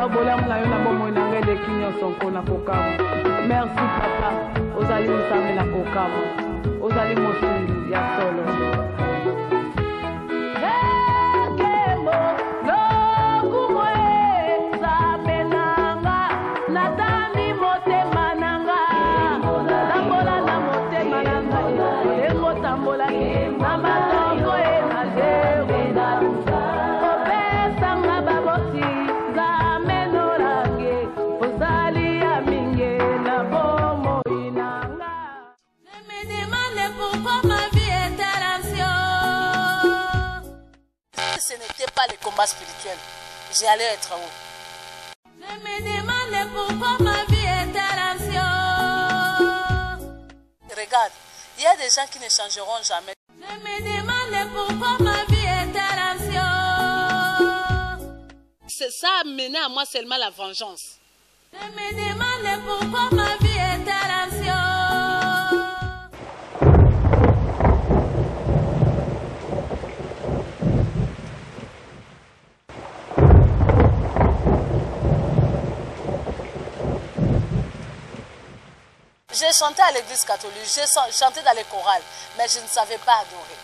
Seigneur, bolam na yo na bomo na ngai de kinyo sonko na kokamo. Merci papa, ozali usame na kokamo. Ozali mosungu ya solo. Ce n'était pas le combat spirituel, j'allais être où? Je me demande pourquoi ma vie est ancienne. Regarde, il y a des gens qui ne changeront jamais. Je me demande pourquoi ma vie est ancienne. Ça a mené à moi seulement la vengeance. Je me demande pourquoi ma vie est ancienne. J'ai chanté à l'église catholique, j'ai chanté dans les chorales, mais je ne savais pas adorer.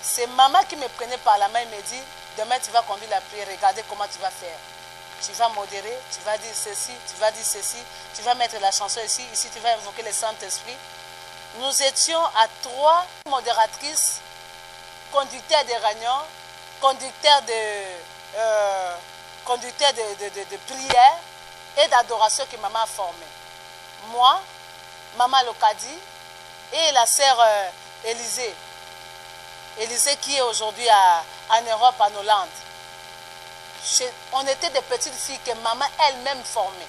C'est maman qui me prenait par la main et me dit, demain tu vas conduire la prière, regardez comment tu vas faire. Tu vas modérer, tu vas dire ceci, tu vas dire ceci, tu vas mettre la chanson ici, ici tu vas invoquer le Saint-Esprit. Nous étions à 3 modératrices, conducteurs de réunions, conducteurs de prière et d'adoration que maman a formé. Moi, maman Lokadi et la sœur Élisée. Élisée qui est aujourd'hui en Europe, en Hollande. On était des petites filles que maman elle-même formait.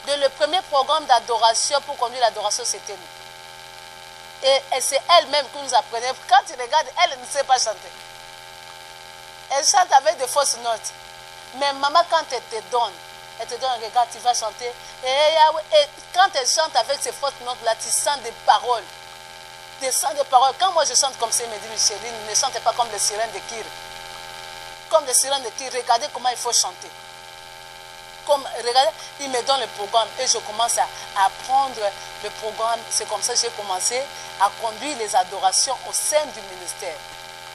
Le premier programme d'adoration pour conduire l'adoration, c'était nous. Et c'est elle-même qui nous apprenait. Quand tu regardes, elle ne sait pas chanter. Elle chante avec de fausses notes. Mais maman, quand elle te donne, regarde, tu vas chanter. Et quand elle chante avec ces fausses notes-là, tu sens des paroles. Tu sens des paroles. Quand moi je chante comme ça, il me dit, Micheline, ne chantez pas comme les sirènes de Kir. Comme les sirènes de Kir, regardez comment il faut chanter. Regardez, il me donne le programme et je commence à apprendre le programme. C'est comme ça que j'ai commencé à conduire les adorations au sein du ministère.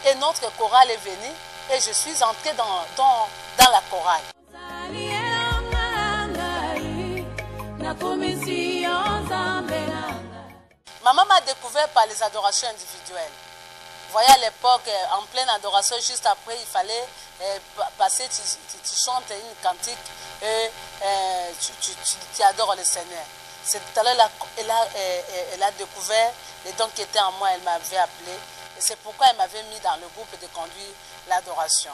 Et notre chorale est venue et je suis entrée dans la chorale. Maman m'a découvert par les adorations individuelles. Vous voyez, à l'époque, en pleine adoration, juste après, il fallait passer, tu chantes une cantique et tu adores le Seigneur. C'est tout à l'heure, elle a découvert les dons qui étaient en moi, elle m'avait appelé. Et c'est pourquoi elle m'avait mis dans le groupe de conduire l'adoration.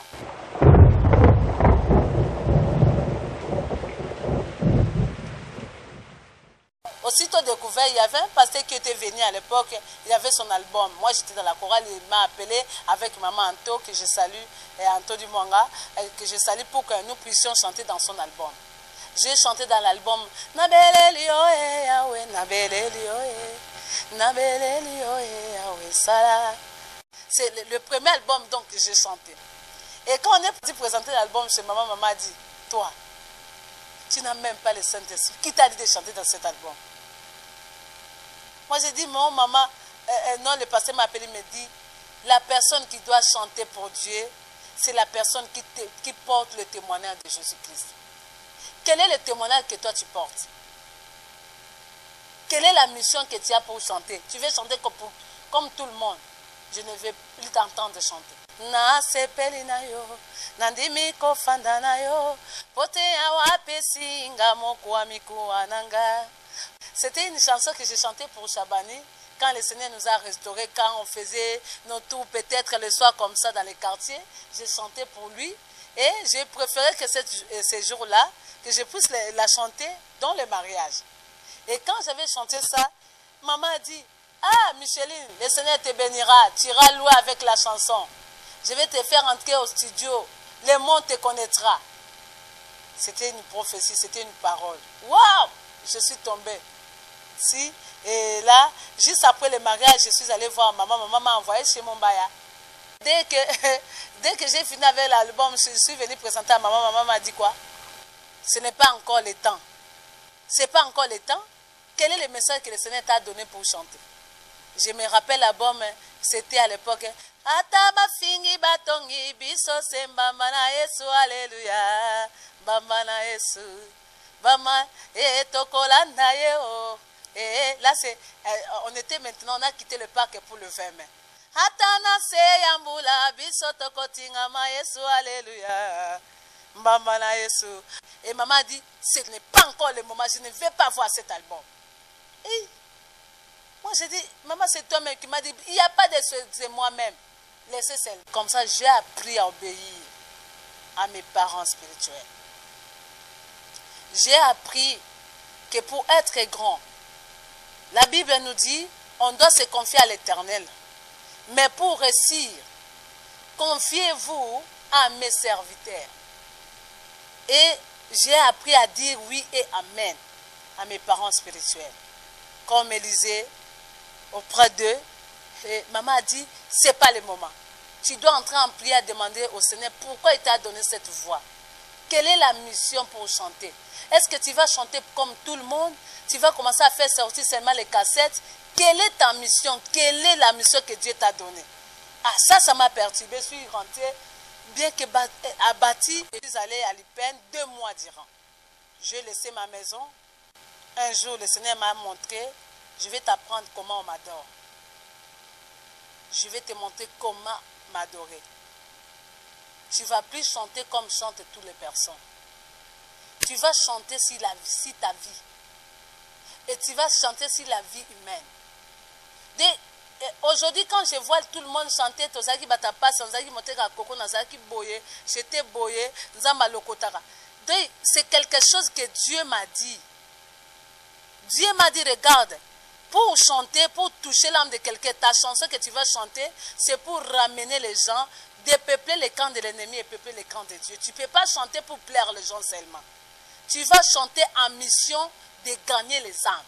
Aussitôt découvert, il y avait un pasteur qui était venu à l'époque, il avait son album. Moi j'étais dans la chorale, il m'a appelé avec maman Anto, que je salue, et Anto du Mwanga, que je salue pour que nous puissions chanter dans son album. J'ai chanté dans l'album Nabele Lioe Yahweh, Nabele Lioe, Nabele Lioe Yahweh Sala. C'est le premier album donc que j'ai chanté. Et quand on est parti présenter l'album chez maman, maman a dit, toi, tu n'as même pas le Saint-Esprit. Qui t'a dit de chanter dans cet album? Moi j'ai dit, non maman, non, le pasteur m'a appelé, il me dit, la personne qui doit chanter pour Dieu, c'est la personne qui porte le témoignage de Jésus-Christ. Quel est le témoignage que toi tu portes? Quelle est la mission que tu as pour chanter? Tu veux chanter comme tout le monde? Je ne vais plus t'entendre chanter. Na sepeli na yo, nandimi kofanda na yo, pote awapesi ngamo kwa mikuwa nanga. C'était une chanson que j'ai chantée pour Chabani quand le Seigneur nous a restaurés, quand on faisait nos tours peut-être le soir comme ça dans les quartiers. J'ai chanté pour lui et j'ai préféré que ces jours-là, que je puisse la chanter dans le mariage. Et quand j'avais chanté ça, maman a dit, ah Micheline, le Seigneur te bénira, tu iras loin avec la chanson. Je vais te faire entrer au studio, le monde te connaîtra. C'était une prophétie, c'était une parole. Waouh! Je suis tombée. Si, et là, juste après le mariage, je suis allée voir maman. Maman m'a envoyé chez mon baya. Dès que j'ai fini avec l'album, je suis venue présenter à maman. Maman m'a dit quoi? Ce n'est pas encore le temps. Ce n'est pas encore le temps. Quel est le message que le Seigneur t'a donné pour chanter? Je me rappelle l'album, c'était à l'époque. Ataba fingi batongi biso sembamba na Yesu, alléluia. Bamba na Yesu. Bamba et tokolanda yeo. Et là, on était maintenant, on a quitté le parc pour le 20 mai. Atana se yambula biso tokotinga ma Yesu, alléluia. Bamba na Yesu. Et maman a dit, ce n'est pas encore le moment, je ne vais pas voir cet album. Et moi j'ai dit, maman c'est toi-même qui m'a dit, il n'y a pas de c'est moi-même. Laissez celle. Comme ça, j'ai appris à obéir à mes parents spirituels. J'ai appris que pour être grand, la Bible nous dit, on doit se confier à l'Éternel. Mais pour réussir, confiez-vous à mes serviteurs. Et j'ai appris à dire oui et amen à mes parents spirituels. Comme Élisée, auprès d'eux, et maman a dit, ce n'est pas le moment. Tu dois entrer en prière, demander au Seigneur pourquoi il t'a donné cette voix. Quelle est la mission pour chanter? Est-ce que tu vas chanter comme tout le monde? Tu vas commencer à faire sortir seulement les cassettes? Quelle est ta mission? Quelle est la mission que Dieu t'a donnée? Ah, ça m'a perturbé. Je suis rentrée, bien que abattie, je suis allée à l'Ipen 2 mois durant. J'ai laissé ma maison. Un jour, le Seigneur m'a montré, je vais t'apprendre comment on m'adore. Je vais te montrer comment m'adorer. Tu ne vas plus chanter comme chantent toutes les personnes. Tu vas chanter sur ta vie. Et tu vas chanter sur la vie humaine. Aujourd'hui, quand je vois tout le monde chanter, c'est quelque chose que Dieu m'a dit. Dieu m'a dit, regarde, pour chanter, pour toucher l'âme de quelqu'un, ta chanson que tu vas chanter, c'est pour ramener les gens, dépeupler les camps de l'ennemi et peupler les camps de Dieu. Tu ne peux pas chanter pour plaire les gens seulement. Tu vas chanter en mission de gagner les âmes.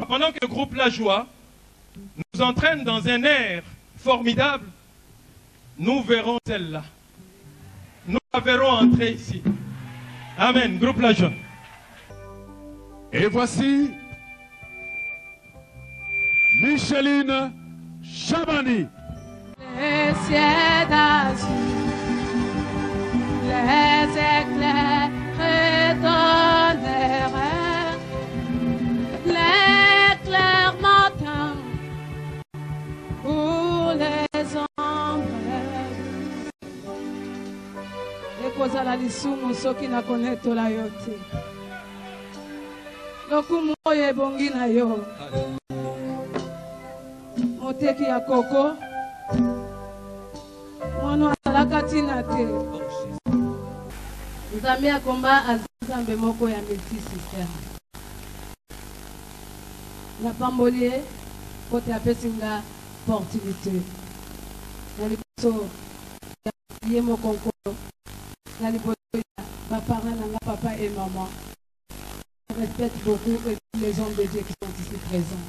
Pendant que le groupe La Joie nous entraîne dans un air formidable, nous verrons celle-là. Nous la verrons entrer ici. Amen. Groupe La Joie. Et voici Micheline Chabani. Les cieux d'azur, les éclairs redonnèrent l'éclair matin pour les ombres. ekozala lisumu soki na konetola yo te. Lokumu oyo ebongi na yo. Moteki ya koko mwana azalaka ntina te. Nzambe akomba azambe moko ya multisystème. Napamboli ye kote apesi nga opportunité. Na liboso ye moko nkolo. Na liboso ya baparents nanga papa et maman. Je respecte beaucoup les hommes de Dieu qui sont ici présents.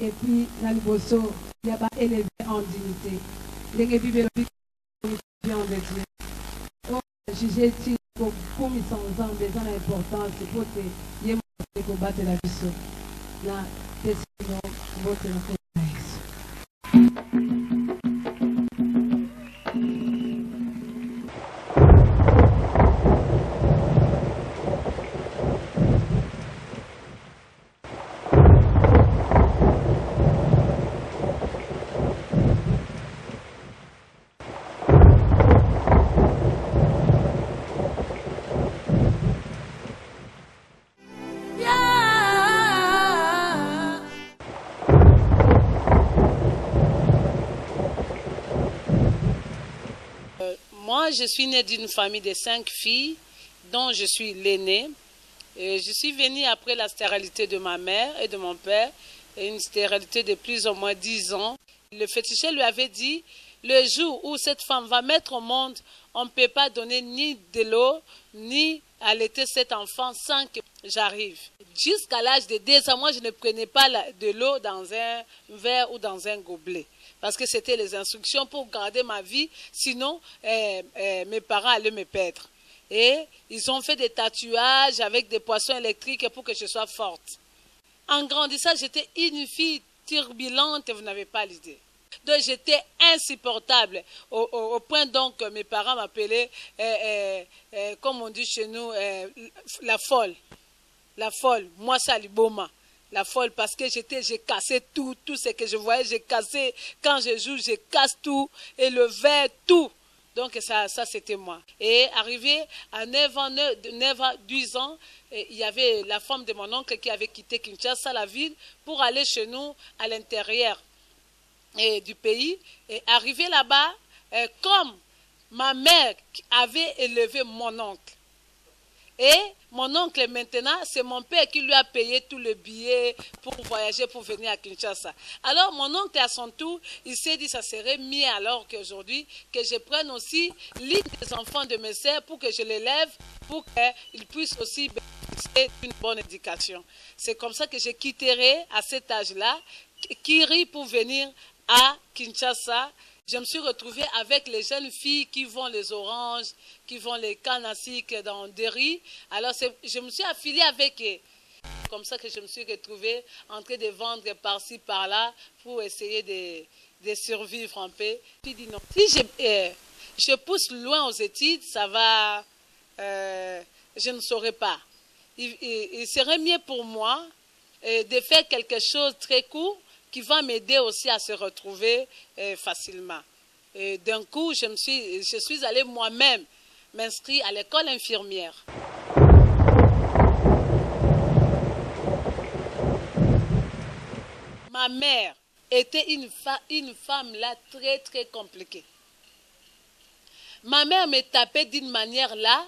Et puis, na liboso, il y a pas élevé en dignité. Les Bible bien de Dieu. Donc, juger pour mis sans ans des gens importants, c'est pour te y combattre la vie. Là, c'est sinon, votre Moi, je suis née d'une famille de 5 filles, dont je suis l'aînée. Je suis venue après la stérilité de ma mère et de mon père, une stérilité de plus ou moins 10 ans. Le féticheur lui avait dit, le jour où cette femme va mettre au monde, on ne peut pas donner ni de l'eau, ni allaiter cet enfant sans que j'arrive. Jusqu'à l'âge de 2 ans, moi, je ne prenais pas de l'eau dans un verre ou dans un gobelet. Parce que c'était les instructions pour garder ma vie, sinon mes parents allaient me perdre. Et ils ont fait des tatouages avec des poissons électriques pour que je sois forte. En grandissant, j'étais une fille turbulente, vous n'avez pas l'idée. Donc j'étais insupportable, au point donc que mes parents m'appelaient, comme on dit chez nous, la folle. La folle, moi ça liboma. La folle, parce que j'ai cassé tout ce que je voyais, j'ai cassé. Quand je joue, je casse tout, et le verre, tout. Donc ça c'était moi. Et arrivé à 9 ans, 10 ans, il y avait la femme de mon oncle qui avait quitté Kinshasa, la ville, pour aller chez nous à l'intérieur du pays. Et arrivé là-bas, comme ma mère avait élevé mon oncle, et mon oncle maintenant, c'est mon père qui lui a payé tout le billet pour voyager, pour venir à Kinshasa. Alors mon oncle à son tour, il s'est dit ça serait mieux alors qu'aujourd'hui que je prenne aussi l'une des enfants de mes sœurs pour que je l'élève, pour qu'ils puissent aussi bénéficier d'une bonne éducation. C'est comme ça que je quitterai à cet âge-là Kiri pour venir à Kinshasa. Je me suis retrouvée avec les jeunes filles qui vont les oranges, qui vont les cannes à sucre dans des riz. Alors je me suis affiliée avec eux. Comme ça que je me suis retrouvée en train de vendre par-ci, par-là pour essayer de survivre un peu. Puis dit non, si je pousse loin aux études, ça va, je ne saurais pas. Il serait mieux pour moi de faire quelque chose de très court qui va m'aider aussi à se retrouver facilement. D'un coup, je suis allée moi-même m'inscrire à l'école infirmière. Ma mère était une femme là très très compliquée. Ma mère me tapait d'une manière là,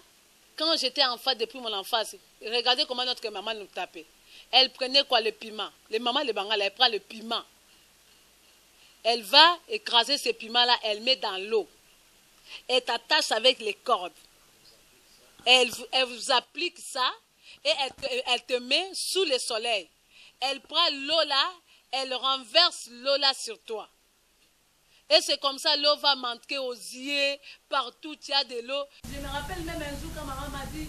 quand j'étais enfant depuis mon enfance. Regardez comment notre maman nous tapait. Elle prenait quoi? Le piment. Les mamans, les bangales, elle prend le piment. Elle va écraser ce piment-là, elle met dans l'eau. Elle t'attache avec les cordes. Elle vous applique ça et elle te met sous le soleil. Elle prend l'eau là, elle renverse l'eau là sur toi. Et c'est comme ça, l'eau va manquer aux yeux, partout il y a de l'eau. Je me rappelle même un jour quand maman m'a dit,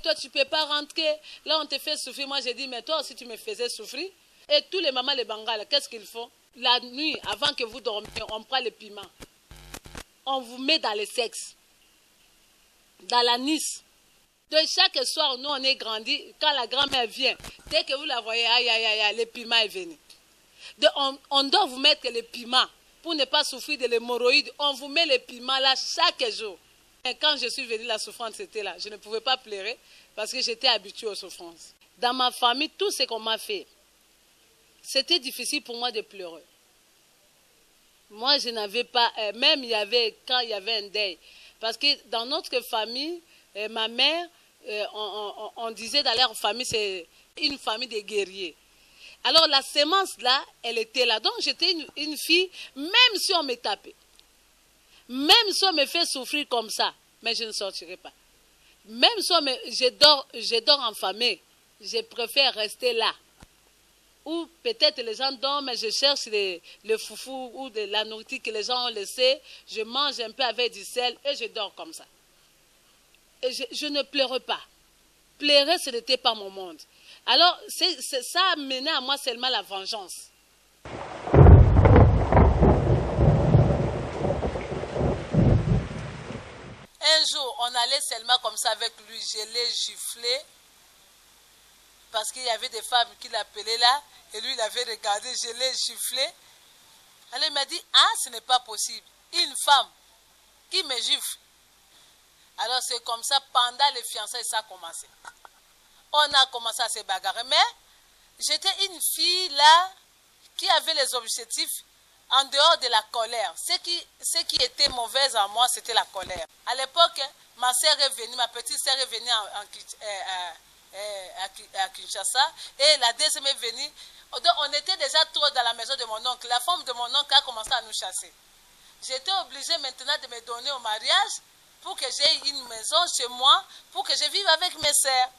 toi tu ne peux pas rentrer, là on te fait souffrir. Moi j'ai dit, mais toi aussi tu me faisais souffrir. Et tous les mamans, les bangales, qu'est-ce qu'ils font? La nuit, avant que vous dormiez, on prend le piment. On vous met dans le sexe, dans l'anis. De chaque soir, nous on est grandi, quand la grand-mère vient, dès que vous la voyez, aïe aïe aïe, le piment est venu. On doit vous mettre le piment pour ne pas souffrir de l'hémorroïde. On vous met le piment là chaque jour. Et quand je suis venue, la souffrance c'était là. Je ne pouvais pas pleurer parce que j'étais habituée aux souffrances. Dans ma famille, tout ce qu'on m'a fait, c'était difficile pour moi de pleurer. Moi, je n'avais pas, même quand il y avait un deuil. Parce que dans notre famille, ma mère, on disait dans leur famille, c'est une famille de guerriers. Alors la sémence là, elle était là. Donc j'étais une fille, même si on me tapait, même si on me fait souffrir comme ça, mais je ne sortirai pas. Même si je dors en famille, je préfère rester là. Ou peut-être les gens dorment, mais je cherche le foufou ou de la nourriture que les gens ont laissé. Je mange un peu avec du sel et je dors comme ça. Et je ne pleure pas. Pleurer, ce n'était pas mon monde. Alors, ça a mené à moi seulement la vengeance. Un jour, on allait seulement comme ça avec lui, je l'ai giflé. Parce qu'il y avait des femmes qui l'appelaient là, et lui il avait regardé, je l'ai giflé. Alors il m'a dit, ah ce n'est pas possible, une femme qui me gifle. Alors c'est comme ça, pendant les fiançailles, ça a commencé. On a commencé à se bagarrer, mais j'étais une fille là, qui avait les objectifs en dehors de la colère. Ce qui était mauvais en moi, c'était la colère. À l'époque, ma sœur est venue, ma petite sœur est venue à Kinshasa, et la deuxième est venue. Donc, on était déjà trop dans la maison de mon oncle. La femme de mon oncle a commencé à nous chasser. J'étais obligée maintenant de me donner au mariage pour que j'aie une maison chez moi, pour que je vive avec mes sœurs.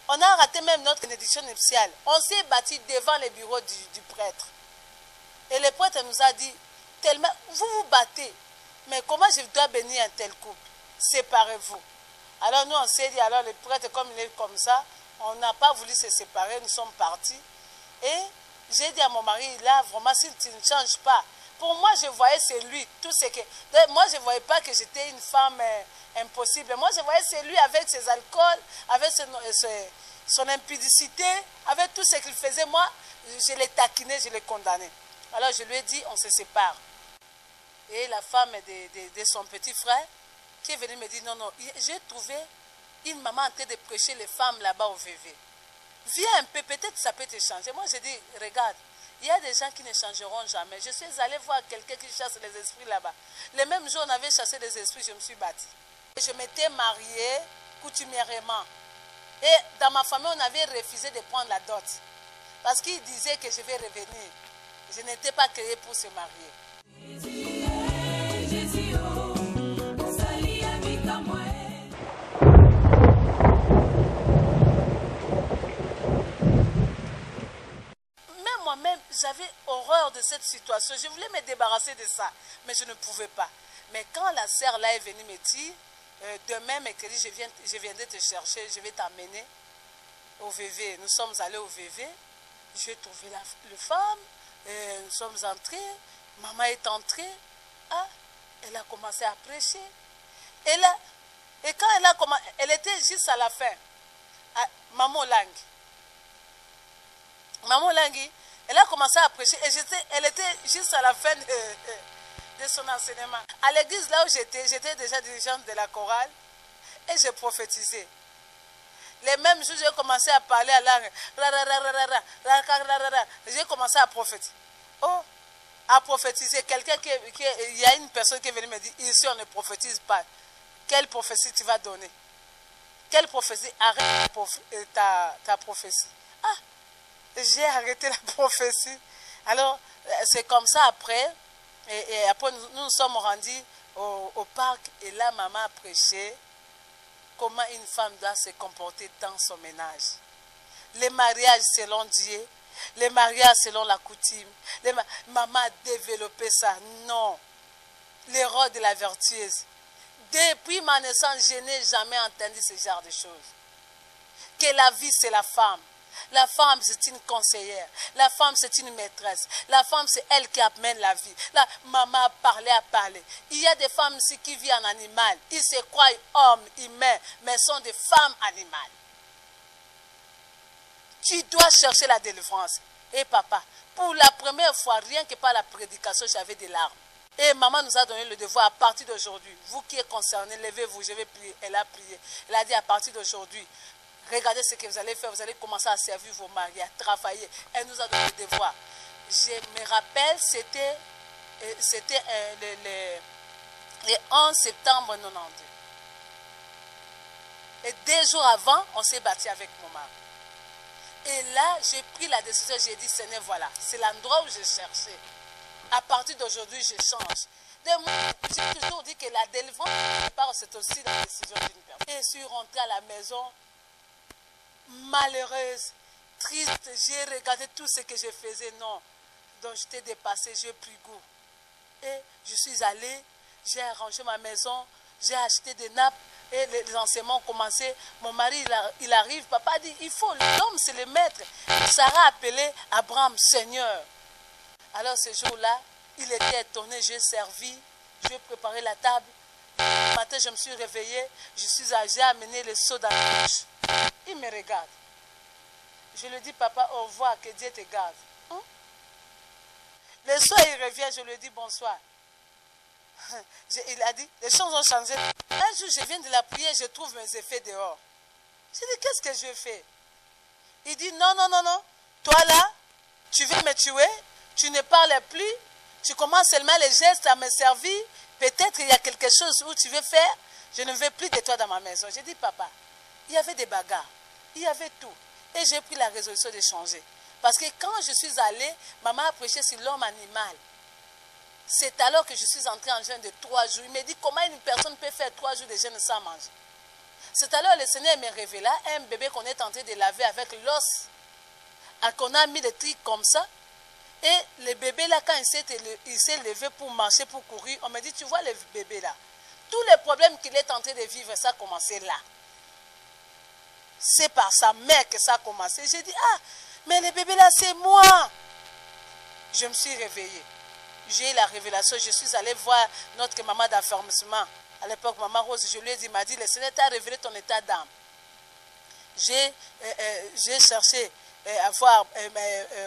On a raté même notre bénédiction nuptiale. On s'est battu devant le bureau du prêtre. Et le prêtre nous a dit, tellement, vous vous battez, mais comment je dois bénir un tel couple? Séparez-vous. Alors nous on s'est dit, alors le prêtre comme il est comme ça, on n'a pas voulu se séparer, nous sommes partis. Et j'ai dit à mon mari, là vraiment si tu ne changes pas, pour moi je voyais c'est lui, tout ce que... Moi je ne voyais pas que j'étais une femme impossible. Moi je voyais c'est lui avec ses alcools, avec son impudicité, avec tout ce qu'il faisait. Moi je l'ai taquiné, je l'ai condamné. Alors je lui ai dit, on se sépare. Et la femme de son petit frère, qui est venue me dire, non, non, j'ai trouvé une maman en train de prêcher les femmes là-bas au VV. Viens un peu, peut-être ça peut te changer. Moi, j'ai dit, regarde, il y a des gens qui ne changeront jamais. Je suis allée voir quelqu'un qui chasse les esprits là-bas. Le même jour, on avait chassé les esprits, je me suis battue. Je m'étais mariée coutumièrement. Et dans ma famille, on avait refusé de prendre la dot. Parce qu'ils disaient que je vais revenir. Je n'étais pas créée pour se marier. Moi-même, j'avais horreur de cette situation. Je voulais me débarrasser de ça, mais je ne pouvais pas. Mais quand la sœur là est venue me dire, demain, mercredi, je viendrai te chercher, je vais t'amener au VV. Nous sommes allés au VV, j'ai trouvé la femme, nous sommes entrés, maman est entrée, ah, elle a commencé à prêcher. Et quand elle a commencé, elle était juste à la fin, à Maman Langi. Maman Langi, elle a commencé à prêcher et elle était juste à la fin de son enseignement. À l'église là où j'étais déjà dirigeante de la chorale et j'ai prophétisé. Les mêmes jours, j'ai commencé à parler à langue. J'ai commencé à prophétiser. Oh, à prophétiser. Il y a une personne qui est venue me dire, ici on ne prophétise pas. Quelle prophétie tu vas donner? Quelle prophétie? Arrête ta prophétie. Ah! J'ai arrêté la prophétie. Alors, c'est comme ça après. Et après, nous sommes rendus au parc. Et là, maman a prêché comment une femme doit se comporter dans son ménage. Les mariages selon Dieu. Les mariages selon la coutume. Maman a développé ça. Non. L'erreur de la vertueuse. Depuis ma naissance, je n'ai jamais entendu ce genre de choses. Que la vie, c'est la femme. La femme, c'est une conseillère. La femme, c'est une maîtresse. La femme, c'est elle qui amène la vie. La maman a parlé. Il y a des femmes ici qui vivent en animal. Ils se croient hommes, humains, mais sont des femmes animales. Tu dois chercher la délivrance. Et papa, pour la première fois, rien que par la prédication, j'avais des larmes. Et maman nous a donné le devoir à partir d'aujourd'hui. Vous qui êtes concernés, levez-vous, je vais prier. Elle a prié. Elle a dit à partir d'aujourd'hui, regardez ce que vous allez faire, vous allez commencer à servir vos maris, à travailler. Elle nous a donné le devoir. Je me rappelle, c'était le 11 septembre 92. Et 2 jours avant, on s'est battu avec mon mari. Et là, j'ai pris la décision, j'ai dit, Seigneur, voilà, c'est l'endroit où je cherchais. À partir d'aujourd'hui, je change. J'ai toujours dit que la délivrance, c'est aussi la décision d'une personne. Et je suis rentrée à la maison, malheureuse, triste. J'ai regardé tout ce que je faisais, non. Donc j'étais dépassée, j'ai pris goût. Et je suis allée, j'ai arrangé ma maison, j'ai acheté des nappes. Et les enseignements ont commencé. Mon mari, il arrive. Papa dit, il faut, l'homme c'est le maître. Sarah a appelé Abraham, Seigneur. Alors ce jour-là, il était étonné, j'ai servi, j'ai préparé la table. Le matin, je me suis réveillée, j'ai amené le seau dans la bouche. Il me regarde. Je lui dis, papa, au revoir, que Dieu te garde. Le soir, il revient, je lui dis bonsoir. il a dit, les choses ont changé. Un jour, je viens de la prière, je trouve mes effets dehors. J'ai dit, qu'est-ce que je fais? Il dit, non, non, non, non. Toi là, tu veux me tuer, tu ne parles plus, tu commences seulement les gestes à me servir. Peut-être il y a quelque chose où tu veux faire. Je ne veux plus de toi dans ma maison. J'ai dit, papa, il y avait des bagarres, il y avait tout. Et j'ai pris la résolution de changer. Parce que quand je suis allée, maman a prêché sur l'homme animal. C'est alors que je suis entrée en jeûne de 3 jours. Il me dit, comment une personne peut faire 3 jours de jeûne sans manger? C'est alors le Seigneur me révéla un bébé qu'on est en train de laver avec l'os. Qu'on a mis des trucs comme ça. Et le bébé là, quand il s'est levé pour marcher, pour courir, on me dit, tu vois le bébé là, tous les problèmes qu'il est en train de vivre, ça a commencé là. C'est par sa mère que ça a commencé. J'ai dit, ah, mais le bébé là, c'est moi. Je me suis réveillée. J'ai eu la révélation. Je suis allée voir notre maman d'affermissement. À l'époque, maman Rose, je lui ai dit, m'a dit, le Seigneur t'a révélé ton état d'âme. J'ai cherché à voir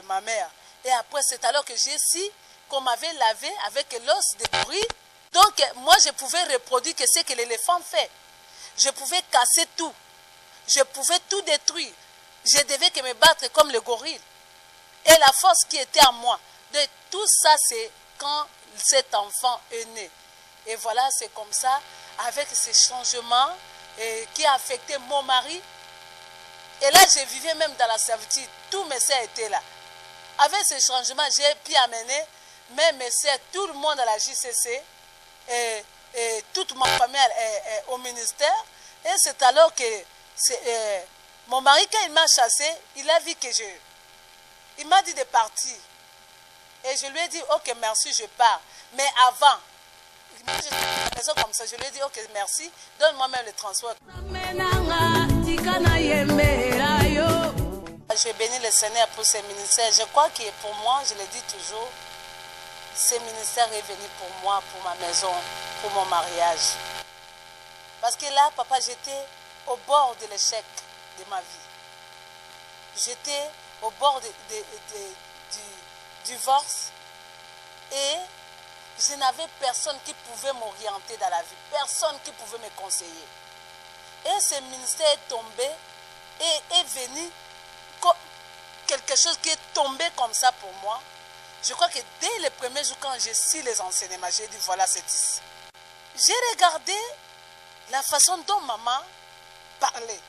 ma mère. Et après, c'est alors que j'ai su qu'on m'avait lavé avec l'os de bruit. Donc, moi, je pouvais reproduire ce que l'éléphant fait. Je pouvais casser tout. Je pouvais tout détruire. Je devais que me battre comme le gorille. Et la force qui était en moi. De tout ça, c'est quand cet enfant est né. Et voilà, c'est comme ça, avec ces changements qui a affecté mon mari. Et là, je vivais même dans la servitude. Tous mes sœurs étaient là. Avec ces changements, j'ai pu amener même mes sœurs, tout le monde à la JCC et toute ma famille au ministère. Et c'est alors que mon mari, quand il m'a chassé, il a vu que il m'a dit de partir. Et je lui ai dit, ok, merci, je pars. Mais avant, j'étais à la maison comme ça, je lui ai dit, ok, merci, donne-moi même le transport. Je bénis le Seigneur pour ce ministère. Je crois que pour moi, je le dis toujours, ce ministère est venu pour moi, pour ma maison, pour mon mariage. Parce que là, papa, j'étais au bord de l'échec de ma vie. J'étais au bord du divorce et je n'avais personne qui pouvait m'orienter dans la vie, personne qui pouvait me conseiller. Et ce ministère est tombé et est venu quelque chose qui est tombé comme ça pour moi. Je crois que dès le premier jour, quand j'ai su les enseignements, j'ai dit voilà, c'est ici. J'ai regardé la façon dont maman parlait.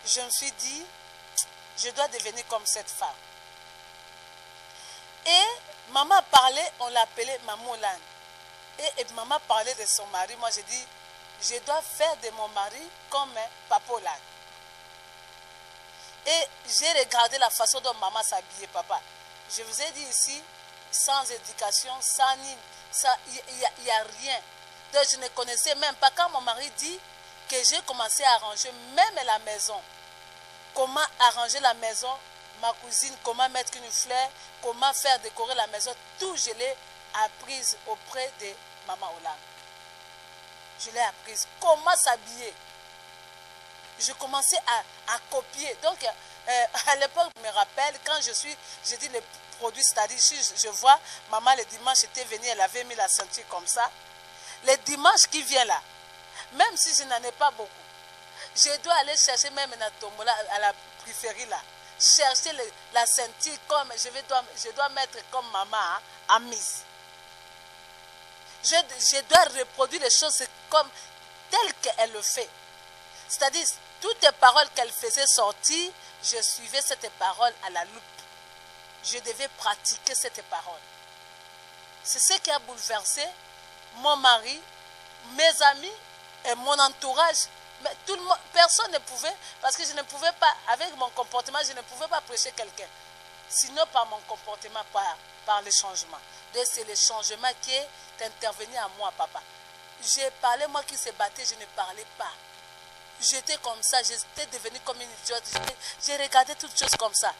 Je me suis dit, je dois devenir comme cette femme. Et maman parlait, on l'appelait Maman Olan. Et maman parlait de son mari. Moi, j'ai dit, je dois faire de mon mari comme Papa Olan. Et j'ai regardé la façon dont maman s'habillait, papa. Je vous ai dit ici, sans éducation, sans nid, il n'y a rien. Donc je ne connaissais même pas. Quand mon mari dit que j'ai commencé à arranger même la maison, comment arranger la maison, ma cousine, comment mettre une fleur, comment faire décorer la maison, tout je l'ai apprise auprès de Maman Olan. Je l'ai apprise. Comment s'habiller. Je commençais à copier. Donc, à l'époque, je me rappelle, quand j'ai dit les produits, c'est-à-dire, si je vois, maman le dimanche était venue, elle avait mis la ceinture comme ça. Les dimanches qui viennent là, même si je n'en ai pas beaucoup, je dois aller chercher même la tombola à la périphérie là, chercher la ceinture comme je dois mettre comme maman à mise. Je dois reproduire les choses comme telles qu'elle le fait. C'est-à-dire, toutes les paroles qu'elle faisait sortir, je suivais cette parole à la loupe. Je devais pratiquer cette parole. C'est ce qui a bouleversé mon mari, mes amis et mon entourage. Mais tout le monde, personne ne pouvait, parce que je ne pouvais pas, avec mon comportement, je ne pouvais pas prêcher quelqu'un. Sinon par mon comportement, par le changement. Donc c'est le changement qui est intervenu à moi, papa. J'ai parlé, moi qui se battais, je ne parlais pas. J'étais comme ça, j'étais devenue comme une idiote. J'ai regardé toutes choses comme ça.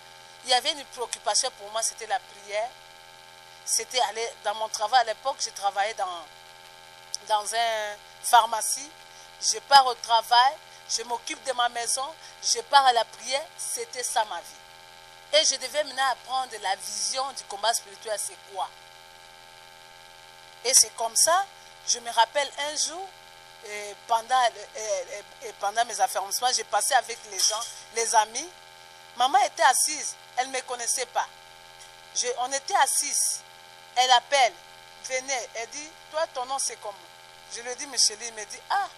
Il y avait une préoccupation pour moi, c'était la prière. C'était aller dans mon travail. À l'époque, je travaillais dans une pharmacie. Je pars au travail, je m'occupe de ma maison, je pars à la prière. C'était ça ma vie. Et je devais maintenant apprendre la vision du combat spirituel, c'est quoi? Et c'est comme ça, je me rappelle un jour, pendant mes affairmissements, j'ai passé avec les gens, les amis. Maman était assise, elle ne me connaissait pas. On était assis. Elle appelle, venez, elle dit, toi ton nom c'est comment? Je lui dis, Micheline, il me dit, ah,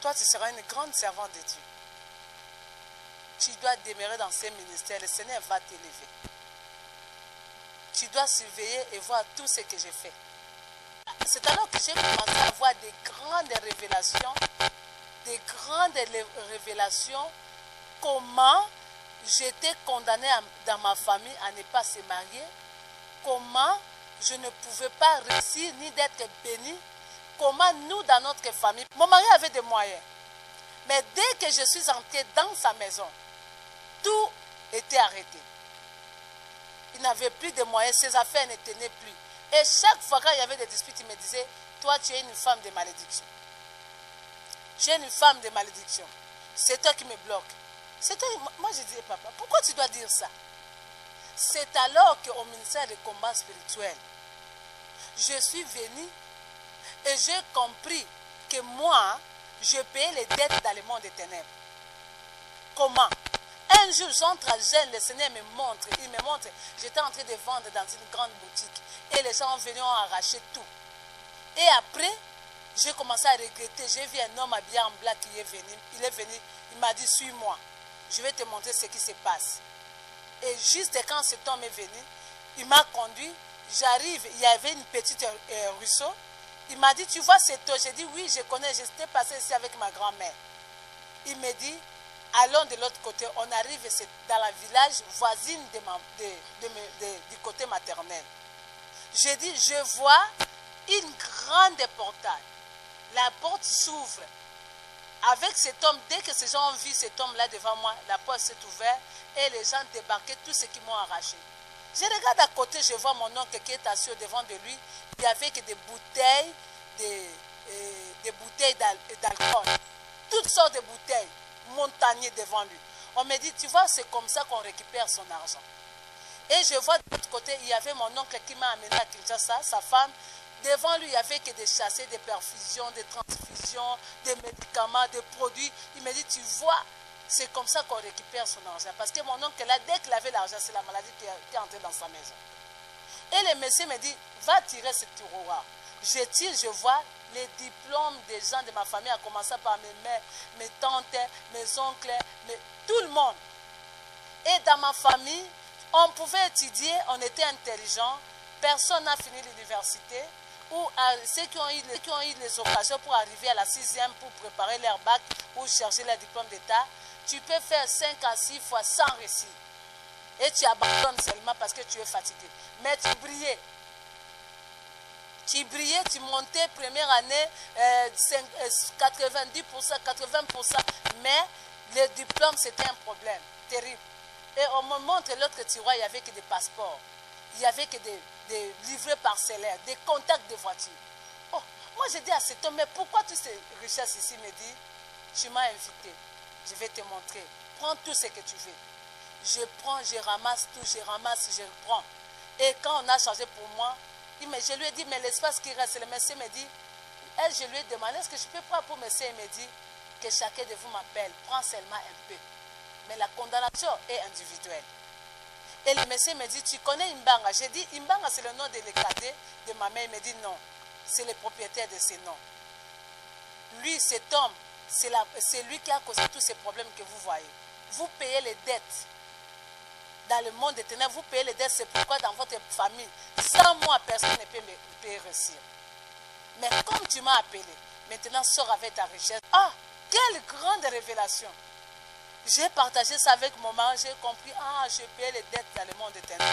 toi tu seras une grande servante de Dieu. Tu dois demeurer dans ces ministères, le Seigneur va t'élever. Tu dois surveiller et voir tout ce que j'ai fait. C'est alors que j'ai commencé à avoir des grandes révélations, comment j'étais condamnée dans ma famille à ne pas se marier, comment je ne pouvais pas réussir ni d'être bénie, comment nous dans notre famille, mon mari avait des moyens, mais dès que je suis entrée dans sa maison, tout était arrêté. Il n'avait plus de moyens, ses affaires ne tenaient plus. Et chaque fois qu'il y avait des disputes, il me disait, toi tu es une femme de malédiction. Tu es une femme de malédiction. C'est toi qui me bloque. Moi je disais, papa, pourquoi tu dois dire ça? C'est alors qu'au ministère des combats spirituels, je suis venue et j'ai compris que moi, je payais les dettes dans le monde des ténèbres. Comment? Un jour, j'entre à Gênes, le Seigneur me montre, il me montre, j'étais en train de vendre dans une grande boutique et les gens venaient arracher tout. Et après, j'ai commencé à regretter, j'ai vu un homme habillé en blanc qui est venu, il m'a dit, suis-moi, je vais te montrer ce qui se passe. Et juste quand cet homme est venu, il m'a conduit, j'arrive, il y avait une petite ruisseau, il m'a dit, tu vois cette eau? J'ai dit, oui, je connais, j'étais passé ici avec ma grand-mère. Il me dit, allons de l'autre côté, on arrive dans la village voisine du côté maternel. J'ai dit, je vois une grande portail. La porte s'ouvre. Avec cet homme, dès que ces gens ont vu cet homme-là devant moi, la porte s'est ouverte et les gens débarquaient, tous ceux qui m'ont arraché. Je regarde à côté, je vois mon oncle qui est assis devant de lui. Il n'y avait que des bouteilles, des bouteilles d'alcool. Toutes sortes de bouteilles montagnées devant lui. On me dit, tu vois, c'est comme ça qu'on récupère son argent. Et je vois de l'autre côté, il y avait mon oncle qui m'a amené à Kinshasa, sa femme. Devant lui, il n'y avait que des chassés, des perfusions, des transfusions, des médicaments, des produits. Il me dit, tu vois, c'est comme ça qu'on récupère son argent. Parce que mon oncle, là, dès qu'il avait l'argent, c'est la maladie qui est entrée dans sa maison. Et le monsieur me dit, va tirer ce tiroir. Je tire, je vois les diplômes des gens de ma famille, à commencer par mes mères, mes tantes, mes oncles, tout le monde. Et dans ma famille, on pouvait étudier, on était intelligent, personne n'a fini l'université, ou ceux qui ont eu les occasions pour arriver à la 6e pour préparer leur bac ou chercher leur diplôme d'État, tu peux faire 5 à 6 fois sans réussir. Et tu abandonnes seulement parce que tu es fatigué. Mais tu brillais. Tu brillais, tu montais première année 90%, 80%. Mais le diplôme, c'était un problème terrible. Et on me montre l'autre tiroir, il n'y avait que des passeports. Il n'y avait que des livrets parcellaires, des contacts de voitures. Oh, moi, j'ai dit à cet homme, mais pourquoi toutes ces richesses ici? Il me dit, tu m'as invité, je vais te montrer. Prends tout ce que tu veux. Je prends, je ramasse tout, je ramasse, je reprends. Et quand on a changé pour moi, je lui ai dit, mais l'espace qui reste, le monsieur me dit, je lui ai demandé, est-ce que je peux prendre pour monsieur? Il me dit, que chacun de vous m'appelle, prends seulement un peu. Mais la condamnation est individuelle. Et le monsieur me dit, tu connais Imbanga? J'ai dit, Imbanga c'est le nom de l'écadet de ma mère. Il me dit, non, c'est le propriétaire de ce nom. Lui, cet homme, c'est lui qui a causé tous ces problèmes que vous voyez. Vous payez les dettes. Dans le monde des ténèbres, vous payez les dettes. C'est pourquoi dans votre famille, sans moi, personne ne peut me réussir. Mais comme tu m'as appelé, maintenant sors avec ta richesse. Ah, quelle grande révélation! J'ai partagé ça avec mon mari, j'ai compris, ah, je paye les dettes dans le monde des ténèbres.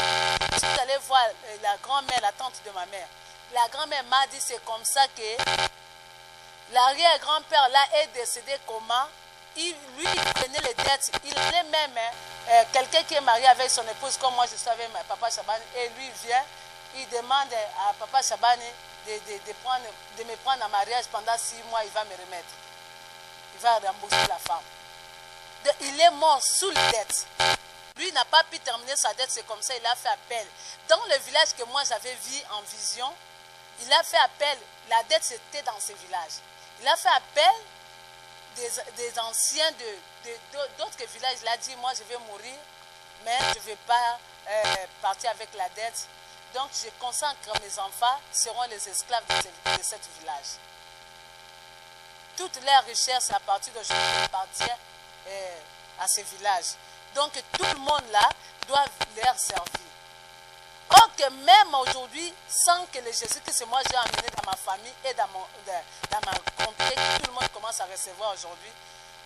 Je suis allée voir la grand-mère, la tante de ma mère. La grand-mère m'a dit, c'est comme ça que l'arrière-grand-père là est décédé comment? Lui, il prenait les dettes. Il est même quelqu'un qui est marié avec son épouse, comme moi je suis avec papa Chabani, et lui vient, il demande à papa Chabani de me prendre en mariage pendant 6 mois, il va me remettre. Il va rembourser la femme. Il est mort sous les dettes. Lui n'a pas pu terminer sa dette, c'est comme ça, il a fait appel. Dans le village que moi j'avais vu en vision, Il a fait appel, la dette c'était dans ces villages. Il a fait appel des anciens d'autres villages. Il a dit, moi je vais mourir, mais je ne vais pas partir avec la dette. Donc je consacre mes enfants seront les esclaves de ce village. Toute leur richesse à partir d'aujourd'hui appartient à ces villages. Donc tout le monde là doit leur servir. Or que même aujourd'hui, sans que le Jésus que c'est moi j'ai amené dans ma famille et dans ma contrée, que tout le monde commence à recevoir aujourd'hui,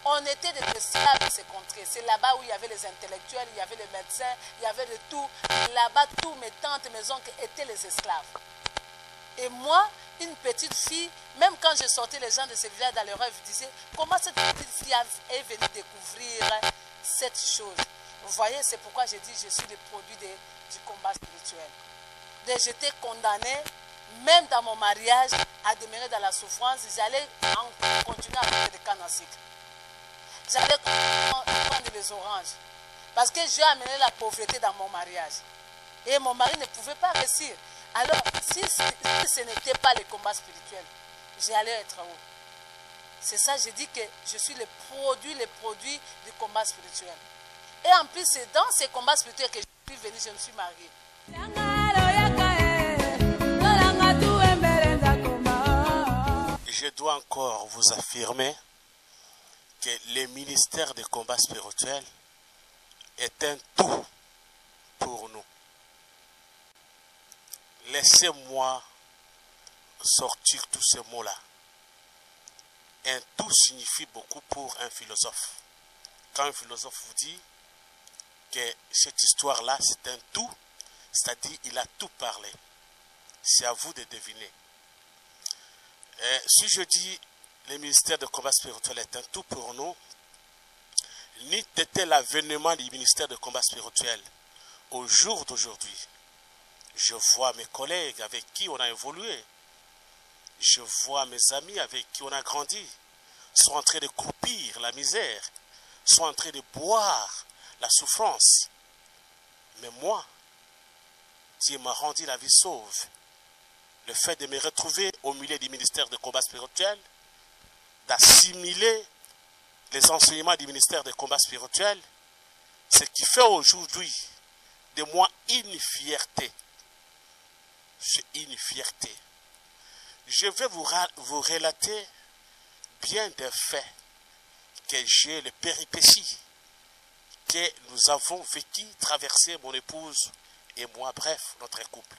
on était des esclaves de ces contrées. C'est là-bas où il y avait les intellectuels, il y avait les médecins, il y avait de tout. Là-bas, tous mes tantes, mes oncles étaient les esclaves. Et moi, une petite fille, même quand je sortais les gens de ces villages dans leur rêve, je disais, comment cette petite fille est venue découvrir cette chose? Vous voyez, c'est pourquoi j'ai dit, je suis le produit du combat spirituel. J'étais condamnée, même dans mon mariage, à demeurer dans la souffrance. J'allais continuer à faire des cannes à sucre. J'allais prendre les oranges. Parce que j'ai amené la pauvreté dans mon mariage. Et mon mari ne pouvait pas réussir. Alors, si ce n'était pas le combat spirituel, j'allais être où? C'est ça, j'ai dit que je suis le produit du combat spirituel. Et en plus, c'est dans ces combats spirituels que je suis venue, je me suis mariée. Je dois encore vous affirmer que le ministère des combats spirituels est un tout pour nous. Laissez-moi sortir tous ces mots-là. Un tout signifie beaucoup pour un philosophe. Quand un philosophe vous dit que cette histoire-là, c'est un tout, c'est-à-dire il a tout parlé. C'est à vous de deviner. Si je dis le ministère de combat spirituel est un tout pour nous, n'eût été l'avènement du ministère de combat spirituel au jour d'aujourd'hui. Je vois mes collègues avec qui on a évolué. Je vois mes amis avec qui on a grandi. Sont en train de croupir la misère. Sont en train de boire la souffrance. Mais moi, Dieu m'a rendu la vie sauve. Le fait de me retrouver au milieu du ministère de combat spirituel, d'assimiler les enseignements du ministère de combat spirituel, ce qui fait aujourd'hui de moi une fierté. C'est une fierté. Je vais vous relater bien des faits que j'ai, les péripéties que nous avons vécu, traversé mon épouse et moi, bref, notre couple.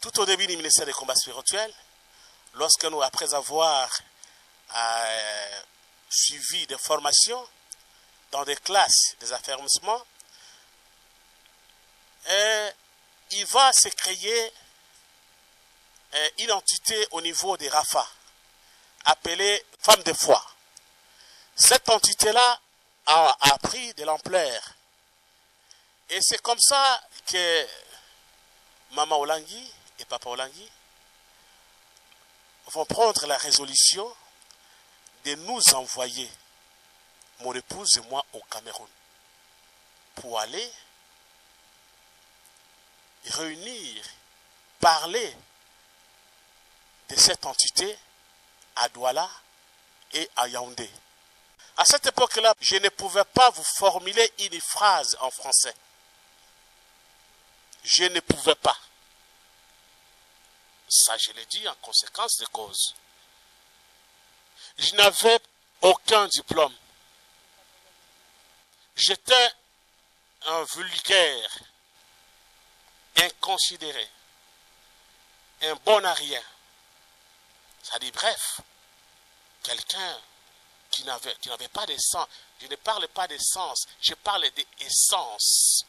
Tout au début du ministère des combats spirituels, lorsque nous, après avoir suivi des formations dans des classes, des affermissements, il va se créer une entité au niveau des RAFA, appelée Femme de foi. Cette entité-là a pris de l'ampleur. Et c'est comme ça que Maman Olangui et Papa Olangui vont prendre la résolution de nous envoyer, mon épouse et moi, au Cameroun, pour aller réunir, parler de cette entité à Douala et à Yaoundé. À cette époque-là, je ne pouvais pas vous formuler une phrase en français. Je ne pouvais pas. Ça, je l'ai dit en conséquence de cause. Je n'avais aucun diplôme. J'étais un vulgaire, inconsidéré, un bon à rien. Ça dit bref, quelqu'un qui n'avait pas d'essence. Je ne parle pas d'essence, je parle d'essence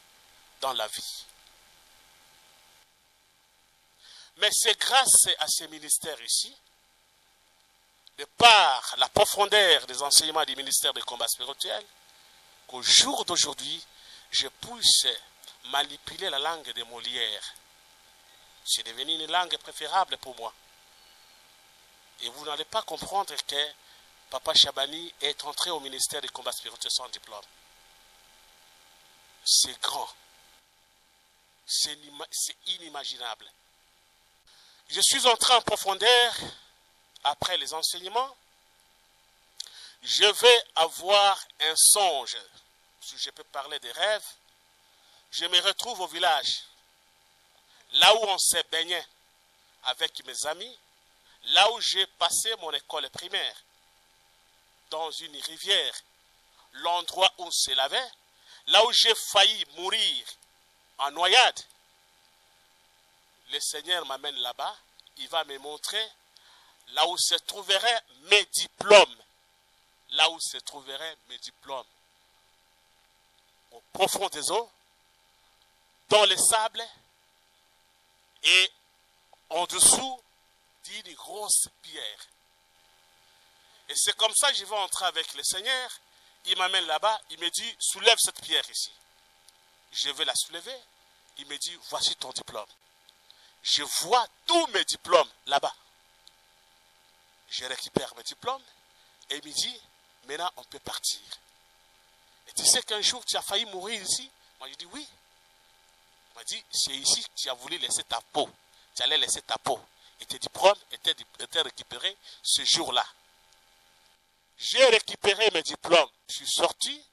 dans la vie. Mais c'est grâce à ces ministères ici, de par la profondeur des enseignements du ministère des combats spirituels, qu'au jour d'aujourd'hui, je puisse manipuler la langue de Molière. C'est devenu une langue préférable pour moi. Et vous n'allez pas comprendre que Papa Chabani est entré au ministère des combats spirituels sans diplôme. C'est grand. C'est inimaginable. Je suis entré en profondeur après les enseignements. Je vais avoir un songe, si je peux parler des rêves. Je me retrouve au village, là où on s'est baigné avec mes amis, là où j'ai passé mon école primaire, dans une rivière, l'endroit où se lavait, là où j'ai failli mourir en noyade. Le Seigneur m'amène là-bas, il va me montrer là où se trouveraient mes diplômes. Là où se trouveraient mes diplômes. Au profond des eaux, dans les sables et en dessous d'une grosse pierre. Et c'est comme ça que je vais entrer avec le Seigneur. Il m'amène là-bas, il me dit, soulève cette pierre ici. Je vais la soulever. Il me dit, voici ton diplôme. Je vois tous mes diplômes là-bas. Je récupère mes diplômes et il me dit, maintenant on peut partir. Et tu sais qu'un jour tu as failli mourir ici? Moi je dis oui. Il m'a dit, c'est ici que tu as voulu laisser ta peau. Tu allais laisser ta peau. Et tes diplômes étaient récupérés ce jour-là. J'ai récupéré mes diplômes. Je suis sorti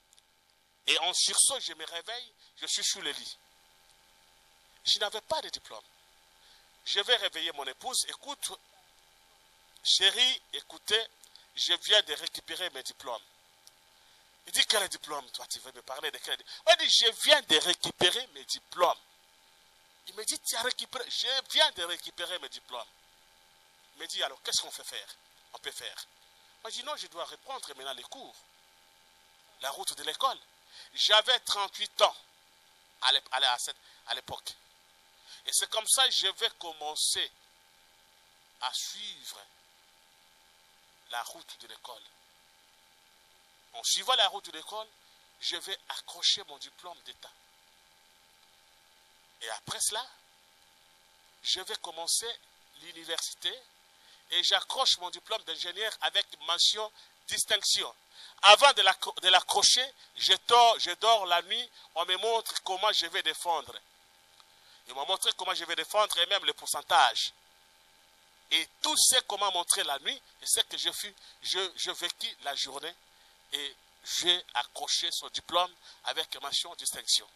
et en sursaut, je me réveille, je suis sous le lit. Je n'avais pas de diplôme. Je vais réveiller mon épouse. Écoute, chérie, écoutez, je viens de récupérer mes diplômes. Il dit, quel diplôme? Toi, tu veux me parler de quel diplôme? Il dit, je viens de récupérer mes diplômes. Il me dit, tu as récupéré? Je viens de récupérer mes diplômes. Il me dit, alors, qu'est-ce qu'on peut faire? On peut faire. Moi, je dis, non, je dois reprendre maintenant les cours. La route de l'école. J'avais 38 ans à l'époque. Et c'est comme ça que je vais commencer à suivre la route de l'école. En suivant la route de l'école, je vais accrocher mon diplôme d'État. Et après cela, je vais commencer l'université et j'accroche mon diplôme d'ingénieur avec mention distinction. Avant de l'accrocher, je dors la nuit, on me montre comment je vais défendre. Ils m'ont montré comment je vais défendre et même le pourcentage. Et tout ce qu'on m'a montré la nuit, et c'est que je vécu la journée et j'ai accroché son diplôme avec mention distinction.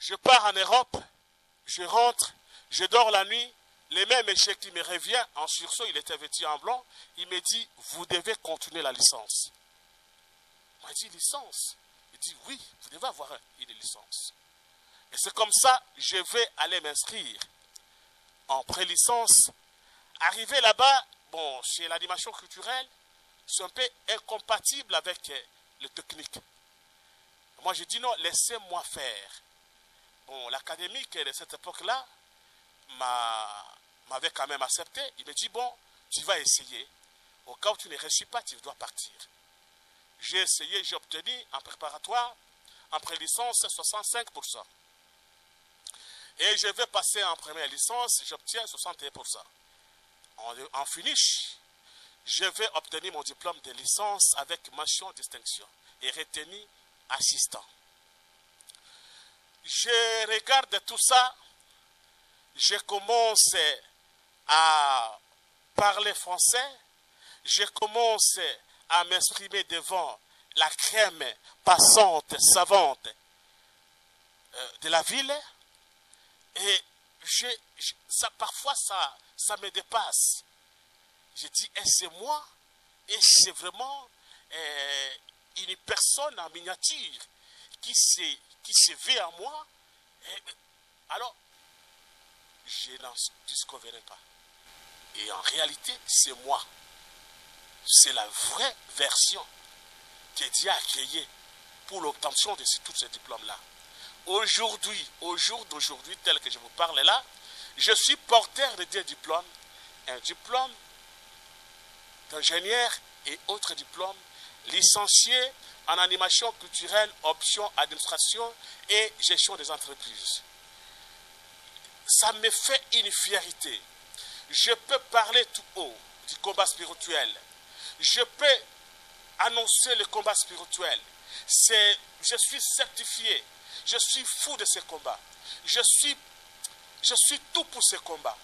Je pars en Europe, je rentre, je dors la nuit, le même échec qui me revient en sursaut, il était vêtu en blanc, il me dit, vous devez continuer la licence. Moi, je dis, licence? Il dit, oui, vous devez avoir une licence. Et c'est comme ça, je vais aller m'inscrire en pré-licence. Arrivé là-bas, bon, chez l'animation culturelle, c'est un peu incompatible avec le technique. Moi, je dis non, laissez-moi faire. Bon, l'académique de cette époque-là m'avait quand même accepté. Il me dit, bon, tu vas essayer. Au cas où tu ne réussis pas, tu dois partir. J'ai essayé, j'ai obtenu en préparatoire, en pré-licence, 65%. Et je vais passer en première licence, j'obtiens 61%. En finish, je vais obtenir mon diplôme de licence avec mention distinction et retenu assistant. Je regarde tout ça, je commence à parler français, je commence à m'exprimer devant la crème passante, savante de la ville. Et parfois, ça me dépasse. Je dis, est-ce moi? Est-ce vraiment une personne en miniature qui se vit en moi? Alors, je n'en disconviendrai pas. Et en réalité, c'est moi. C'est la vraie version que Dieu a créée pour l'obtention de tous ces diplômes-là. Aujourd'hui, au jour d'aujourd'hui, tel que je vous parle là, je suis porteur de deux diplômes. Un diplôme d'ingénieur et autre diplôme licencié en animation culturelle, option administration et gestion des entreprises. Ça me fait une fierté. Je peux parler tout haut du combat spirituel. Je peux annoncer le combat spirituel. Je suis certifié. Je suis fou de ce combat. Je suis tout pour ce combat.